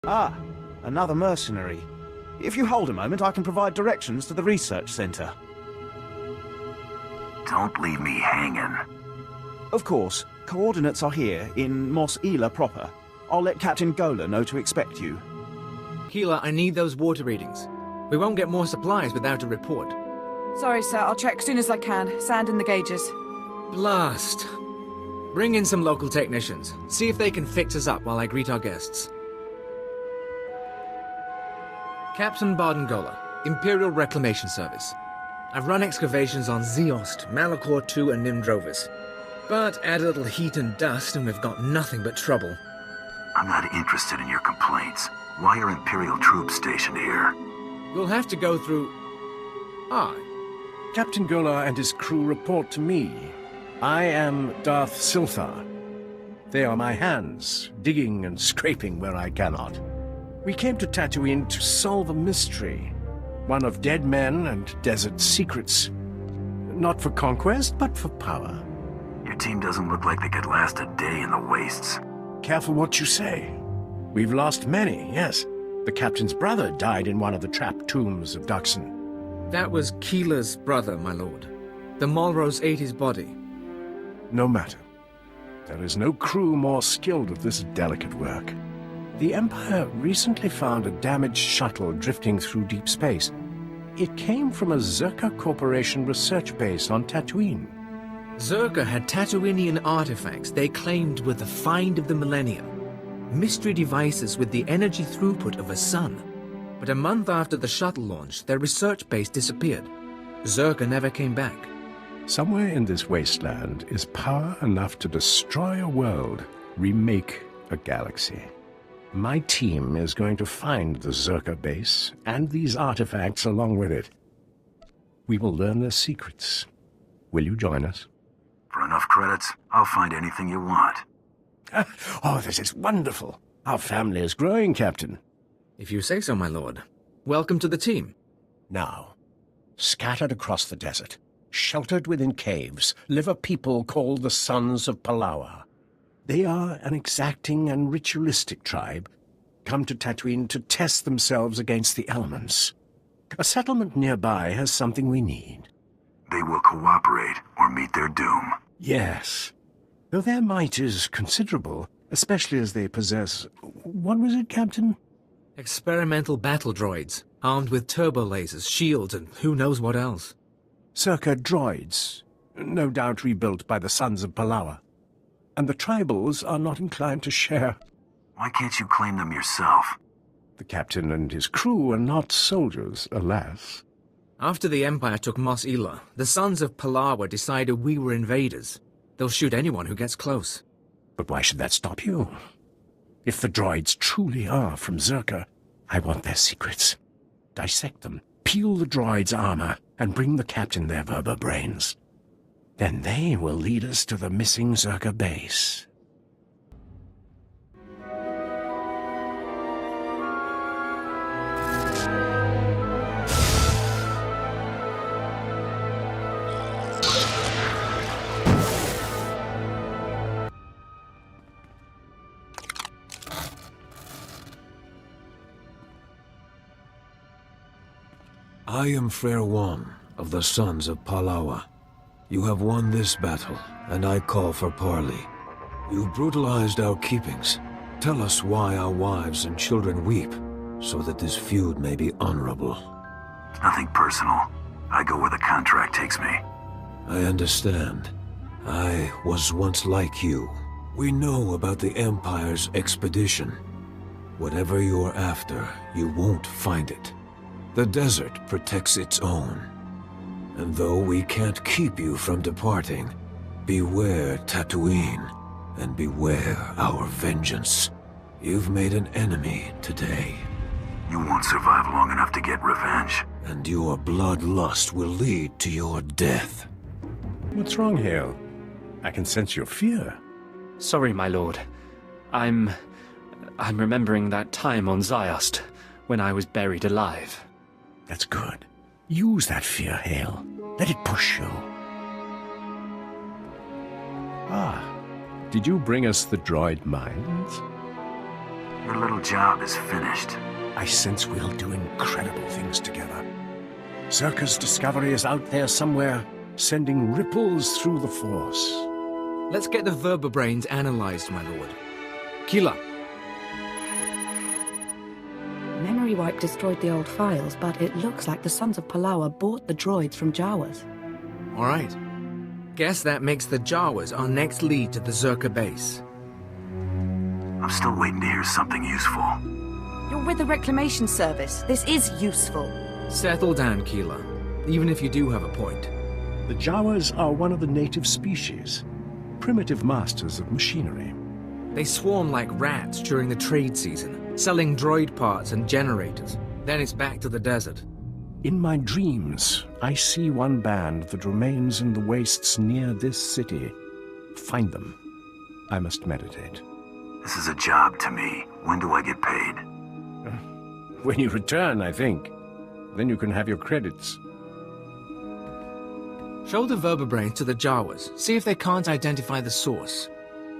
Ah, another mercenary. If you hold a moment, I can provide directions to the research center. Don't leave me hanging. Of course, coordinates are here in Mos Ela proper. I'll let Captain Gola know to expect you. Keela, I need those water readings. We won't get more supplies without a report. Sorry, sir. I'll check as soon as I can. Sand in the gauges. Blast. Bring in some local technicians. See if they can fix us up while I greet our guests. Captain Barden-Gola, Imperial Reclamation Service. I've run excavations on Zeost, Malachor II, and Nimdrovis. But add a little heat and dust and we've got nothing but trouble. I'm not interested in your complaints. Why are Imperial troops stationed here? We'll have to go through... Captain Gola and his crew report to me. I am Darth Silthar. They are my hands, digging and scraping where I cannot. We came to Tatooine to solve a mystery. One of dead men and desert secrets. Not for conquest, but for power. Your team doesn't look like they could last a day in the wastes. Careful what you say. We've lost many, yes. The captain's brother died in one of the trapped tombs of Duxon. That was Keela's brother, my lord. The Malros ate his body. No matter. There is no crew more skilled at this delicate work. The Empire recently found a damaged shuttle drifting through deep space. It came from a Zerka Corporation research base on Tatooine. Zerka had Tatooinian artifacts they claimed were the find of the millennium. Mystery devices with the energy throughput of a sun. But a month after the shuttle launch, their research base disappeared. Zerka never came back. Somewhere in this wasteland is power enough to destroy a world, remake a galaxy. My team is going to find the Zerka base and these artifacts along with it. We will learn their secrets. Will you join us? For enough credits, I'll find anything you want. Oh, this is wonderful. Our family is growing, Captain. If you say so, my lord. Welcome to the team. Now, scattered across the desert, sheltered within caves, live a people called the Sons of Palawa. They are an exacting and ritualistic tribe, come to Tatooine to test themselves against the elements. A settlement nearby has something we need. They will cooperate or meet their doom. Yes. Though their might is considerable, especially as they possess... What was it, Captain? Experimental battle droids, armed with turbo lasers, shields, and who knows what else. Circa droids, no doubt rebuilt by the Sons of Palawa. And the tribals are not inclined to share. Why can't you claim them yourself? The captain and his crew are not soldiers, alas. After the Empire took Mos Ela, the Sons of Palawa decided we were invaders. They'll shoot anyone who gets close. But why should that stop you? If the droids truly are from Zerka, I want their secrets. Dissect them, peel the droids' armor, and bring the captain their Verba brains. Then they will lead us to the missing Zerka base. I am Frere Wan, of the Sons of Palawa. You have won this battle, and I call for parley. You brutalized our keepings. Tell us why our wives and children weep, so that this feud may be honorable. Nothing personal. I go where the contract takes me. I understand. I was once like you. We know about the Empire's expedition. Whatever you're after, you won't find it. The desert protects its own. And though we can't keep you from departing, beware Tatooine, and beware our vengeance. You've made an enemy today. You won't survive long enough to get revenge. And your bloodlust will lead to your death. What's wrong, Hale? I can sense your fear. Sorry, my lord. I'm remembering that time on Zeost, when I was buried alive. That's good. Use that fear, Hale. Let it push you. Ah, did you bring us the droid mines? Your little job is finished. I sense we'll do incredible things together. Zerka's discovery is out there somewhere, sending ripples through the Force. Let's get the vertebrains analyzed, my lord. Keela. Memory wipe destroyed the old files, but it looks like the Sons of Palawa bought the droids from Jawas. All right. Guess that makes the Jawas our next lead to the Zerka base. I'm still waiting to hear something useful. You're with the Reclamation Service. This is useful. Settle down, Keela. Even if you do have a point. The Jawas are one of the native species, primitive masters of machinery. They swarm like rats during the trade season, selling droid parts and generators. Then it's back to the desert. In my dreams, I see one band that remains in the wastes near this city. Find them. I must meditate. This is a job to me. When do I get paid? When you return, I think. Then you can have your credits. Show the vertebrains to the Jawas. See if they can't identify the source.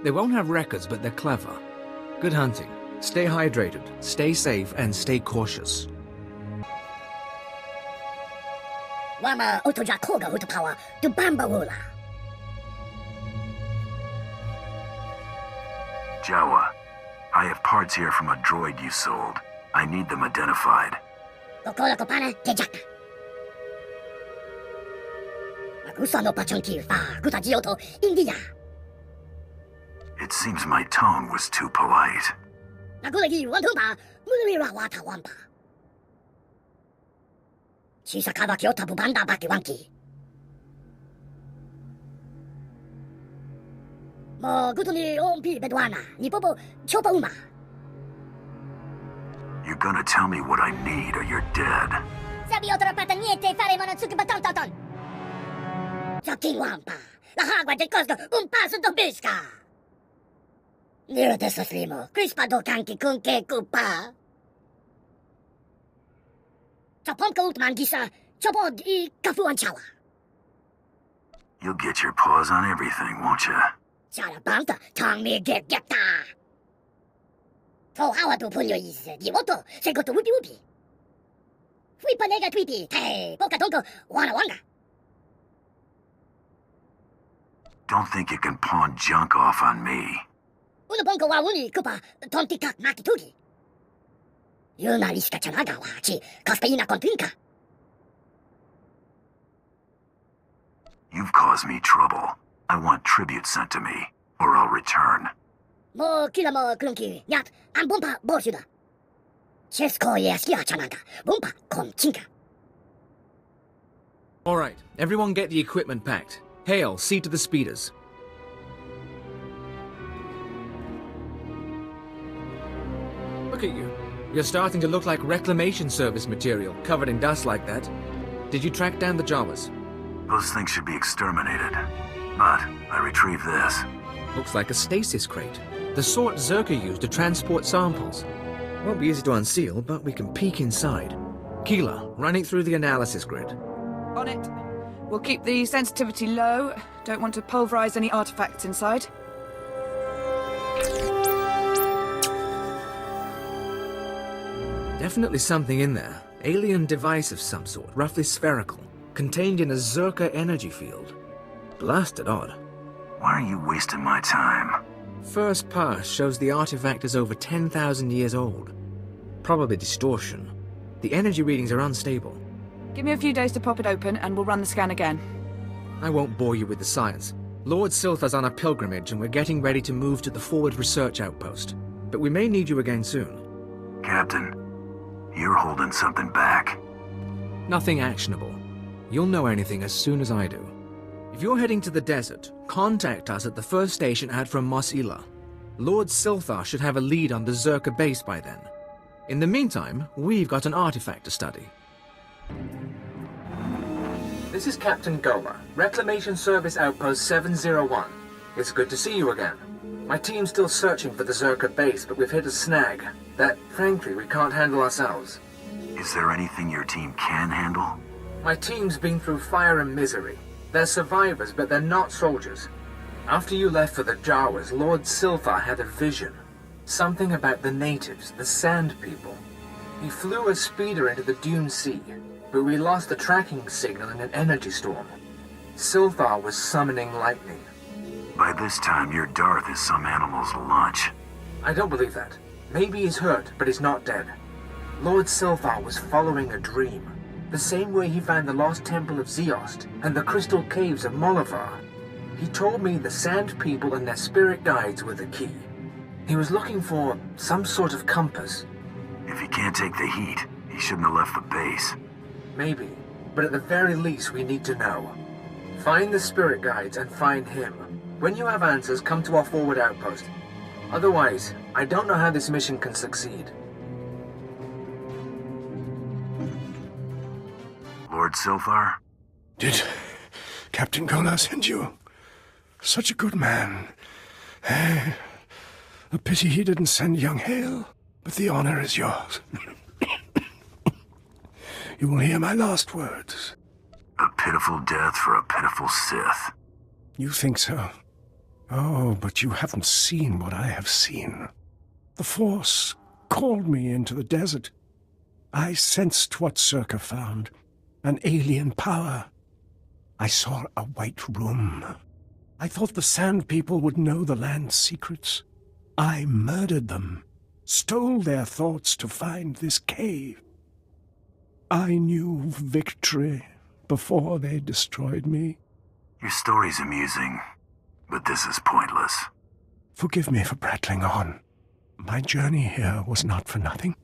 They won't have records, but they're clever. Good hunting. Stay hydrated, stay safe, and stay cautious. Wama otoja koga hutapawa tu bamba wula. Jawa, I have parts here from a droid you sold. I need them identified. Kokola kopana tejaka. Magusa no pachonki fa guta jioto India. It seems my tone was too polite. Nagulagi wantumpa mulira wata wampa. Chisakaba kyota bubanda baki wanki. Mo gutuni ompi bedwana ni popo chopa uma. You're gonna tell me what I need or you're dead. Sabi otra pata niente fare monotsuki batantaton. Joking wampa. La hagua de costa un passo do bisca. Nero teso slimo, crispa do kanki kun ke kupa. Chapon ka utman gisa, chapod I kafuan chawa. You'll get your paws on everything, won't you? Chara banta, tang me get ta. Fo hawa to punyo is, di woto, se go to wupi wupi. Fui panega twipi, hey, poka tonko, wana wanga. Don't think you can pawn junk off on me. Una bonko wa uni kupa, tonti kak makitugi. Yuna iska chanaga wa chi, kaspeina kontrinka. You've caused me trouble. I want tribute sent to me, or I'll return. Mo kila mo klunki, nyat, an bumpa borsuda. Chesko yaskia chanaga, bumpa konchinka. All right, everyone get the equipment packed. Hale, see to the speeders. Look at you. You're starting to look like Reclamation Service material, covered in dust like that. Did you track down the Jawas? Those things should be exterminated. But I retrieved this. Looks like a stasis crate. The sort Zerka used to transport samples. Won't be easy to unseal, but we can peek inside. Keela, run it through the analysis grid. On it. We'll keep the sensitivity low. Don't want to pulverize any artifacts inside. Definitely something in there. Alien device of some sort, roughly spherical, contained in a Zerka energy field. Blasted odd. Why are you wasting my time? First pass shows the artifact is over 10,000 years old. Probably distortion. The energy readings are unstable. Give me a few days to pop it open and we'll run the scan again. I won't bore you with the science. Lord Silthar's on a pilgrimage and we're getting ready to move to the forward research outpost. But we may need you again soon. Captain, you're holding something back. Nothing actionable. You'll know anything as soon as I do. If you're heading to the desert, contact us at the first station out from Mos Ila. Lord Silthar should have a lead on the Zerka base by then. In the meantime, we've got an artifact to study. This is Captain Goma, Reclamation Service Outpost 701. It's good to see you again. My team's still searching for the Zerka base, but we've hit a snag that, frankly, we can't handle ourselves. Is there anything your team can handle? My team's been through fire and misery. They're survivors, but they're not soldiers. After you left for the Jawas, Lord Silthar had a vision. Something about the natives, the Sand People. He flew a speeder into the Dune Sea, but we lost the tracking signal in an energy storm. SWTOR was summoning lightning. By this time, your Darth is some animal's lunch. I don't believe that. Maybe he's hurt, but he's not dead. Lord SWTOR was following a dream. The same way he found the lost temple of Zeost and the crystal caves of Molivar. He told me the Sand People and their spirit guides were the key. He was looking for some sort of compass. If he can't take the heat, he shouldn't have left the base. Maybe, but at the very least we need to know. Find the spirit guides and find him. When you have answers, come to our forward outpost. Otherwise, I don't know how this mission can succeed. Lord SWTOR? Did Captain Gola send you? Such a good man. A pity he didn't send young Hale, but the honor is yours. You will hear my last words. A pitiful death for a pitiful Sith. You think so? Oh, but you haven't seen what I have seen. The Force called me into the desert. I sensed what Circa found. An alien power. I saw a white room. I thought the Sand People would know the land's secrets. I murdered them, stole their thoughts to find this cave. I knew victory before they destroyed me. Your story's amusing, but this is pointless. Forgive me for prattling on. My journey here was not for nothing.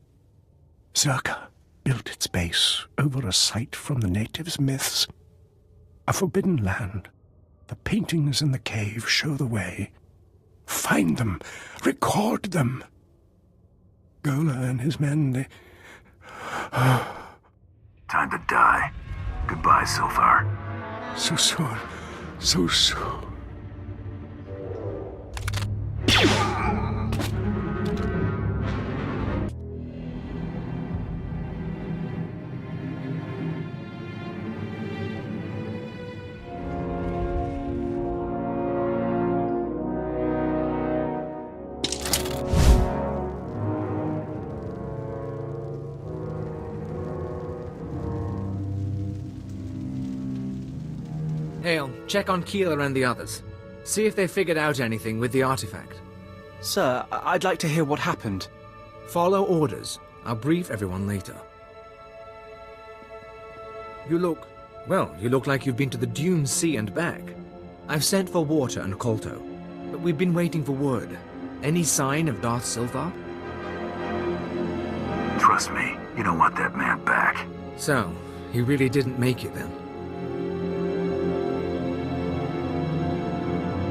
Circa built its base over a site from the natives' myths. A forbidden land. The paintings in the cave show the way. Find them. Record them. Gola and his men, they... Time to die. Goodbye, SWTOR. So soon. So soon. Hale, check on Keeler and the others. See if they figured out anything with the artifact. Sir, I'd like to hear what happened. Follow orders. I'll brief everyone later. You look like you've been to the Dune Sea and back. I've sent for water and Kolto, but we've been waiting for word. Any sign of Darth SWTOR? Trust me, you don't want that man back. So, he really didn't make it then?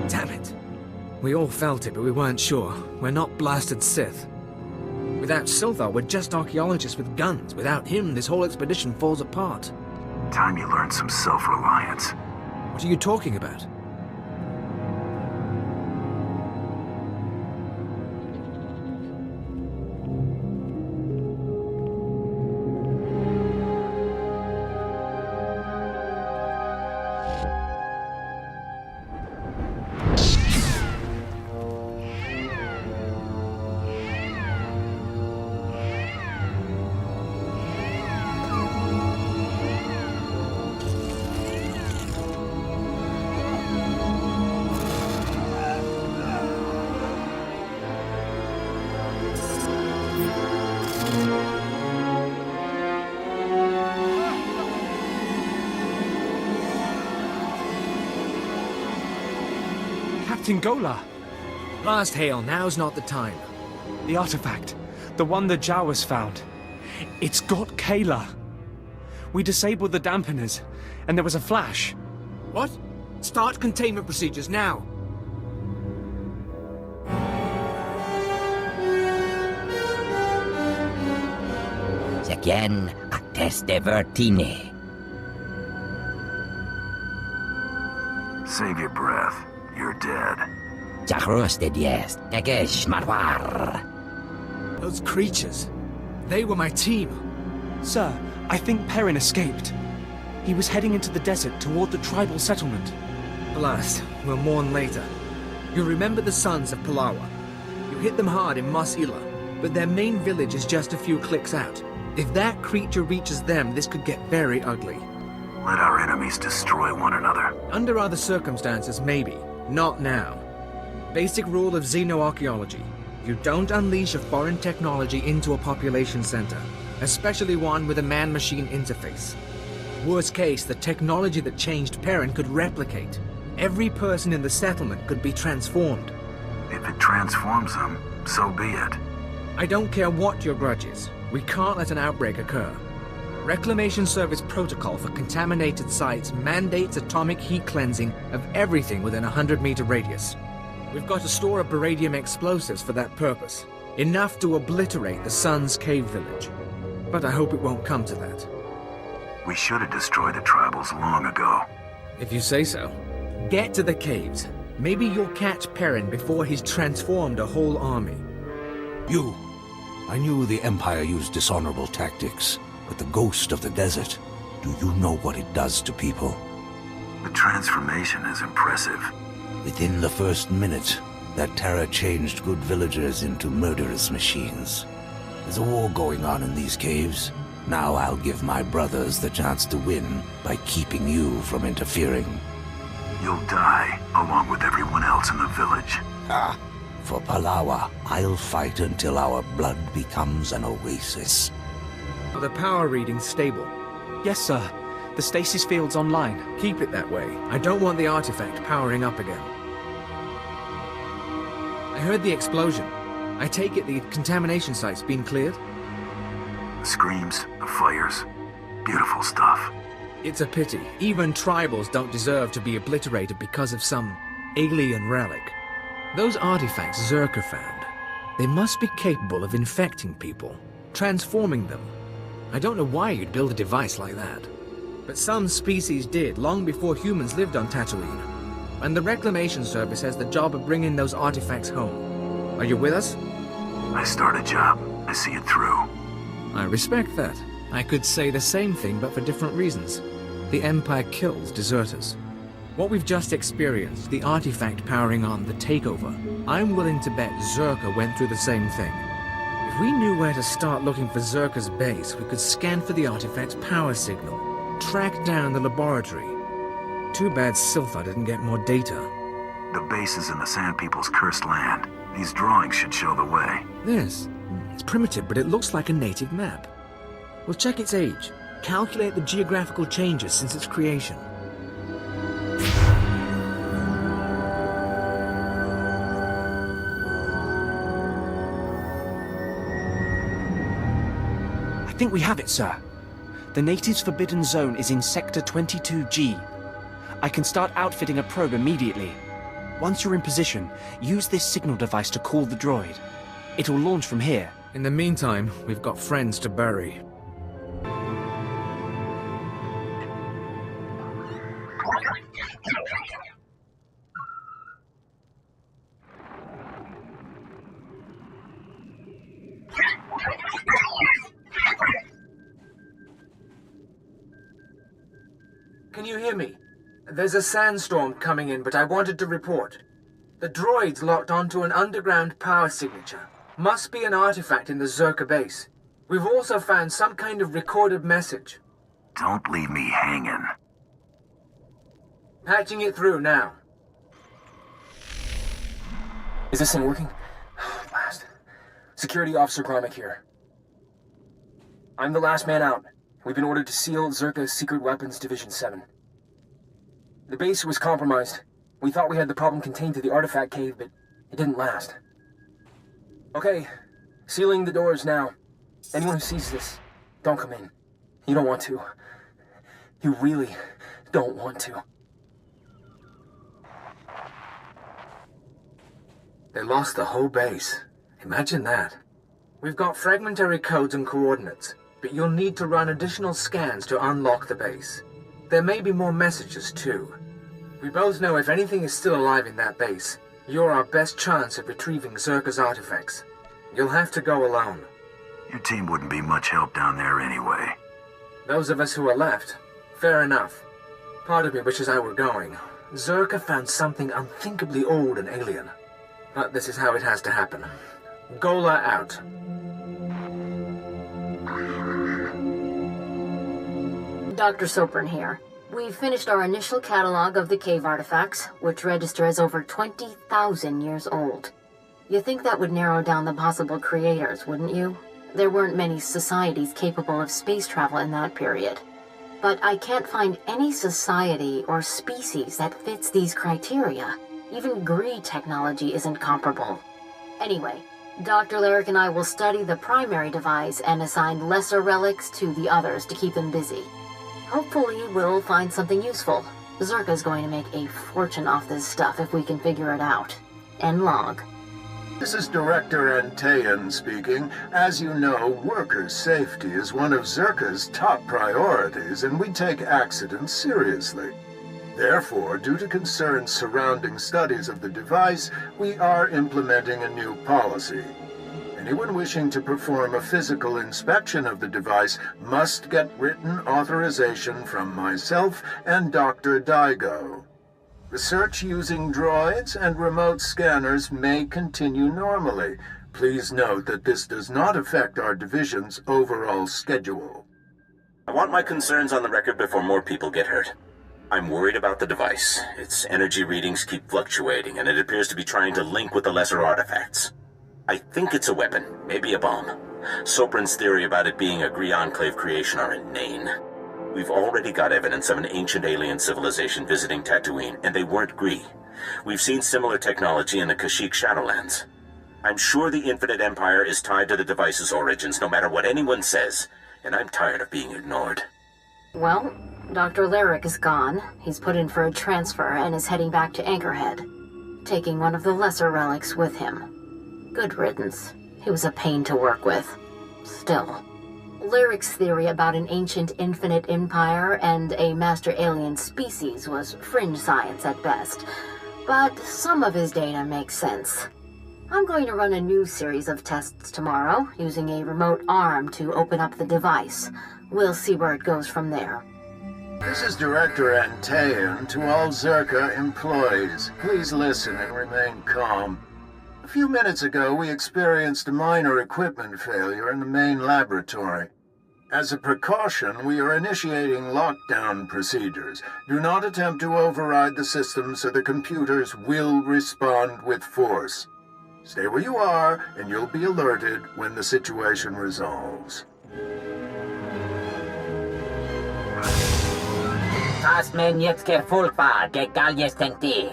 Damn it! We all felt it, but we weren't sure. We're not blasted Sith. Without SWTOR, we're just archaeologists with guns. Without him, this whole expedition falls apart. Time you learned some self-reliance. What are you talking about? Captain Gola! Blast Hale, now's not the time. The artifact. The one the Jawas found. It's got Kayla. We disabled the dampeners, and there was a flash. What? Start containment procedures now. Again, a test de vertine. Save your breath. You're dead. Jacrosted yes. Egesh marwar. Those creatures. They were my team. Sir, I think Perrin escaped. He was heading into the desert toward the tribal settlement. Alas, we'll mourn later. You remember the sons of Palawa. You hit them hard in Mos Ila, but their main village is just a few clicks out. If that creature reaches them, this could get very ugly. Let our enemies destroy one another. Under other circumstances, maybe. Not now. Basic rule of xenoarchaeology. You don't unleash a foreign technology into a population center, especially one with a man-machine interface. Worst case, the technology that changed Perrin could replicate. Every person in the settlement could be transformed. If it transforms them, so be it. I don't care what your grudge is. We can't let an outbreak occur. Reclamation Service protocol for contaminated sites mandates atomic heat cleansing of everything within a 100-meter radius. We've got to store up beradium explosives for that purpose. Enough to obliterate the Sun's cave village. But I hope it won't come to that. We should have destroyed the tribals long ago. If you say so. Get to the caves. Maybe you'll catch Perrin before he's transformed a whole army. You. I knew the Empire used dishonorable tactics, but the ghost of the desert, do you know what it does to people? The transformation is impressive. Within the first minute, that terror changed good villagers into murderous machines. There's a war going on in these caves. Now I'll give my brothers the chance to win by keeping you from interfering. You'll die, along with everyone else in the village. Ah, for Palawa, I'll fight until our blood becomes an oasis. Are the power readings stable? Yes, sir. The stasis field's online. Keep it that way. I don't want the artifact powering up again. I heard the explosion. I take it the contamination site's been cleared? The screams, the fires. Beautiful stuff. It's a pity. Even tribals don't deserve to be obliterated because of some alien relic. Those artifacts Zerka found, they must be capable of infecting people, transforming them. I don't know why you'd build a device like that. But some species did, long before humans lived on Tatooine. And the Reclamation Service has the job of bringing those artifacts home. Are you with us? I start a job. I see it through. I respect that. I could say the same thing, but for different reasons. The Empire kills deserters. What we've just experienced, the artifact powering on the takeover, I'm willing to bet Zerka went through the same thing. If we knew where to start looking for Zerka's base, we could scan for the artifact's power signal, track down the laboratory. Too bad SWTOR didn't get more data. The base is in the Sand People's cursed land. These drawings should show the way. Yes. It's primitive, but it looks like a native map. We'll check its age, calculate the geographical changes since its creation. I think we have it, sir. The natives' forbidden zone is in Sector 22G. I can start outfitting a probe immediately. Once you're in position, use this signal device to call the droid. It'll launch from here. In the meantime, we've got friends to bury. Can you hear me? There's a sandstorm coming in, but I wanted to report. The droid's locked onto an underground power signature. Must be an artifact in the Zerka base. We've also found some kind of recorded message. Don't leave me hanging. Patching it through now. Is this thing working? Blast. Security Officer Gromick here. I'm the last man out. We've been ordered to seal Zerka's Secret Weapons Division 7. The base was compromised. We thought we had the problem contained to the artifact cave, but it didn't last. Okay, sealing the doors now. Anyone who sees this, don't come in. You don't want to. You really don't want to. They lost the whole base. Imagine that. We've got fragmentary codes and coordinates, but you'll need to run additional scans to unlock the base. There may be more messages, too. We both know if anything is still alive in that base, you're our best chance of retrieving Zerka's artifacts. You'll have to go alone. Your team wouldn't be much help down there anyway. Those of us who are left, fair enough. Part of me wishes I were going. Zerka found something unthinkably old and alien. But this is how it has to happen. Gola out. Dr. Sopran here. We've finished our initial catalog of the cave artifacts, which register as over 20,000 years old. You think that would narrow down the possible creators, wouldn't you? There weren't many societies capable of space travel in that period. But I can't find any society or species that fits these criteria. Even Gree technology isn't comparable. Anyway, Dr. Lyric and I will study the primary device and assign lesser relics to the others to keep them busy. Hopefully, we'll find something useful. Zerka's going to make a fortune off this stuff if we can figure it out. End log. This is Director Antaean speaking. As you know, workers' safety is one of Zerka's top priorities, and we take accidents seriously. Therefore, due to concerns surrounding studies of the device, we are implementing a new policy. Anyone wishing to perform a physical inspection of the device must get written authorization from myself and Dr. Daigo. Research using droids and remote scanners may continue normally. Please note that this does not affect our division's overall schedule. I want my concerns on the record before more people get hurt. I'm worried about the device. Its energy readings keep fluctuating, and it appears to be trying to link with the lesser artifacts. I think it's a weapon, maybe a bomb. Sopran's theory about it being a Gree Enclave creation are inane. We've already got evidence of an ancient alien civilization visiting Tatooine, and they weren't Gree. We've seen similar technology in the Kashyyyk Shadowlands. I'm sure the Infinite Empire is tied to the device's origins, no matter what anyone says, and I'm tired of being ignored. Well, Dr. Lyric is gone. He's put in for a transfer and is heading back to Anchorhead, taking one of the lesser relics with him. Good riddance. He was a pain to work with. Still, Lyric's theory about an ancient infinite empire and a master alien species was fringe science at best, but some of his data makes sense. I'm going to run a new series of tests tomorrow, using a remote arm to open up the device. We'll see where it goes from there. This is Director Antaean to all Zerka employees. Please listen and remain calm. A few minutes ago, we experienced a minor equipment failure in the main laboratory. As a precaution, we are initiating lockdown procedures. Do not attempt to override the system, so the computers will respond with force. Stay where you are, and you'll be alerted when the situation resolves. Tas menieckie fulpa, gegal jestem ty.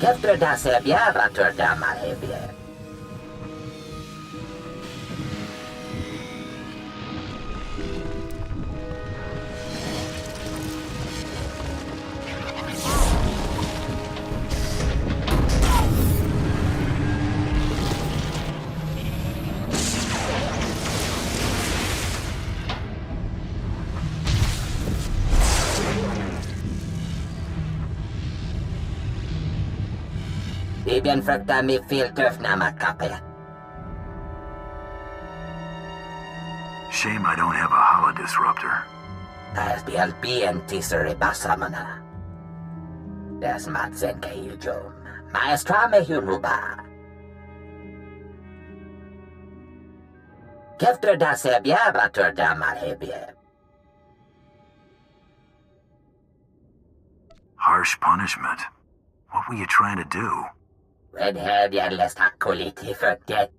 Kiedy da se objawa, to da marhebie. Bibien fruktar mig filtöf namakape. Shame I don't have a holodisruptor. Das bialbien tisere basamana. Das matsen kahiljom. Maestra me huruba. Keftre da se objawa, to da marhebie. Harsh punishment. What were you trying to do? Redhead jävlas hakkoliti för det.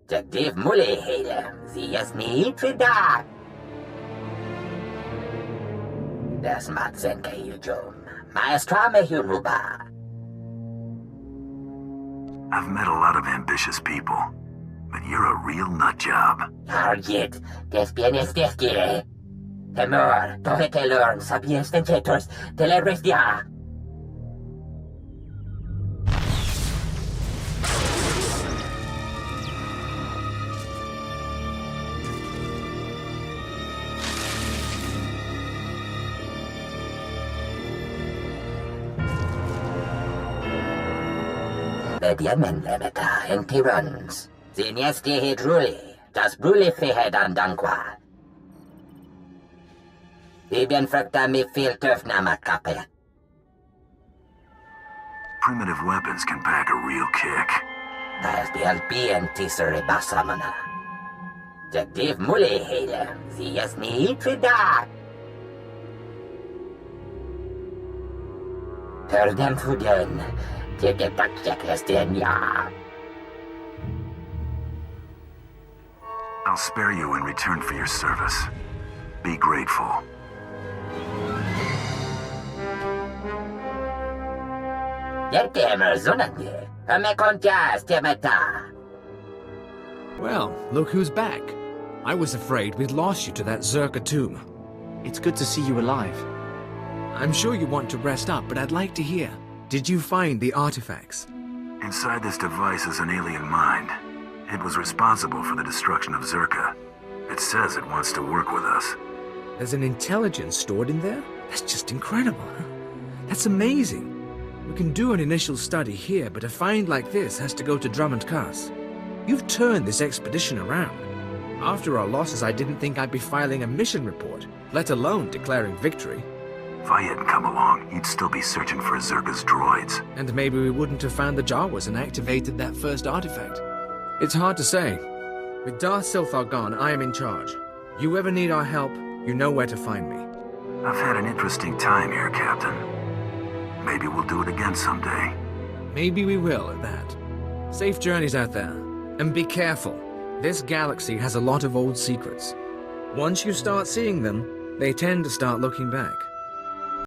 Jagdiv mule hele, sias ni trida. Das matsen kahiljom. Maestra me huruba. I've met a lot of ambitious people, but you're a real nutjob. Argit, des bienes desquire. Temor, tohete lorm, sabies vencetos, teleres dia. Vediamen lemeta en tirans. Ziniesti hidruli, das bruli fihed andanqua. Ibn fracta mi fil turfna makape. Primitive weapons can pack a real kick. As the alpien tisere basamana. Jagdiv muli hele, zias ni trida. Perdem fuden, teke takjak estenia. I'll spare you in return for your service. Be grateful. Well, look who's back. I was afraid we'd lost you to that Zerka tomb. It's good to see you alive. I'm sure you want to rest up, but I'd like to hear. Did you find the artifacts? Inside this device is an alien mind. It was responsible for the destruction of Zerka. It says it wants to work with us. There's an intelligence stored in there? That's just incredible. That's amazing. We can do an initial study here, but a find like this has to go to Drummond Cass. You've turned this expedition around. After our losses, I didn't think I'd be filing a mission report, let alone declaring victory. If I hadn't come along, you'd still be searching for Zerka's droids. And maybe we wouldn't have found the Jawas and activated that first artifact. It's hard to say. With Darth Silthar gone, I am in charge. You ever need our help, you know where to find me. I've had an interesting time here, Captain. Maybe we'll do it again someday. Maybe we will, at that. Safe journeys out there. And be careful. This galaxy has a lot of old secrets. Once you start seeing them, they tend to start looking back.